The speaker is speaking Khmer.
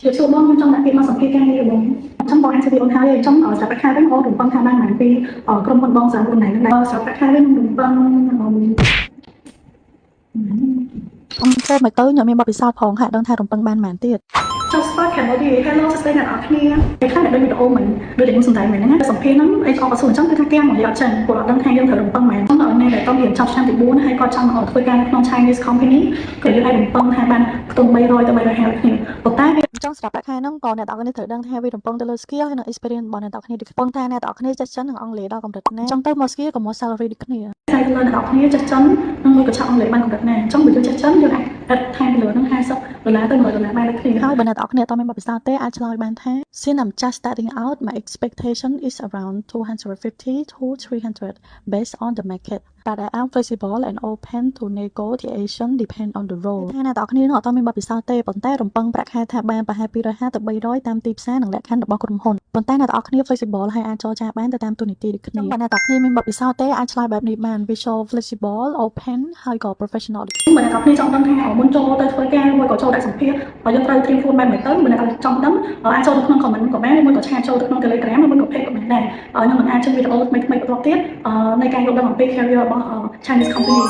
ជាជួបបងខ្ញុំចង់ដាក់ពាក្យមកសម្ភារការងារបងចង់បងអាចជួយអូនហើយចង់ស្រាប់តែខែវិញអូនរំពឹងថាបានមកពីក្រុមហ៊ុនបងស្រាប់ខ្លួនไหนហ្នឹងដែរស្រាប់តែខែវិញរំពឹងទៅមកទៅខ្ញុំមានបទពិសោធន៍ផងហាក់ដឹងថារំពឹងបានប៉ុន្មានទៀតចុះ Spot Cambodia Hello សួស្តីអ្នកនរគ្នាពេលខ្លះអ្នកដូចវីដេអូមិនដូចតែខ្ញុំសំដែងមែនហ្នឹងសម្ភារហ្នឹងអីអបអរសួរអញ្ចឹងគឺថាគេមកយកអត់ចឹងពួកអត់ដឹងថាយើងត្រូវរំពឹងមែនអញ្ចឹងដល់អ្នកដែលតរៀនចប់ឆ្នាំទី4ហើយគាត់ចង់មកធ្វើការនៅក្នុង Chinese company គឺយើងឲ្យរំពឹងថាបានខ្ទង់300ទៅ350គ្នាប៉ុន្តែវាចង់ស្រាប់តែខែហ្នឹងក៏អ្នកនរគ្នាត្រូវដឹងថាវារំពឹងទៅលើ skill ហើយនិង experience របស់អ្នកនរគ្នាដូចប៉ុន្តែអ្នកនរគ្នាចេះចិននិងអង់គ្លេសដល់កម្រិតណាចង់ទៅមក skill ក៏មក salary ដូចគ្នាតែលើអ្នកនរគ្នាចេះចិននិងមួយកញ្ចក់អង់គ្លេសបានកម្រិតណាអញ្ចឹងបើយើងចេះចិនយើងអាចថែមលើហ្នឹង$50ទៅ$100បានដូចគ្នាហើយបើអ្នកនរគ្នាអត់មានបទពិសោធន៍ទេអាចឆ្លើយបានថា Since I'm just starting out my expectation is around 250 to 300 based on the market but I am flexible and open to negotiation depend on the role ថាអ្នកនរគ្នានឹងអត់មានបទពិសោធន៍ទេប៉ុន្តែរំពឹងប្រាក់ខែថាបានប្រហែល250ទៅ300តាមទីផ្សារនិងលក្ខខណ្ឌរបស់ក្រុមហ៊ុនប៉ុន្តែអ្នកនរគ្នា flexible ហើយអាចចរចាបានទៅតាមទូនីតិដូចគ្នាបើអ្នកនរគ្នាមានបទពិសោធន៍ទេអាចឆ្លើយបែបនេះបាន visual flexible open ហើយក៏ professional បើអ្នកនរគ្នាចង់ដឹងថាមុនចូលទៅធ្វើការមួយក៏ចូលដាក់សម្ភារបើយើងត្រូវត្រៀមខ្លួនបែបម៉េចទៅបើអ្នកចង់ដឹងអាចចូលទៅក្នុង comment ក៏បានមួយក៏ឆាតចូលទៅក្នុង Telegram មួយក៏ page ក៏បានដែរខ្ញុំនឹងអាចជួយវីដេអូថ្មីៗបន្តទៀតនៃការយល់ដឹងអំពី career របស់ Chinese company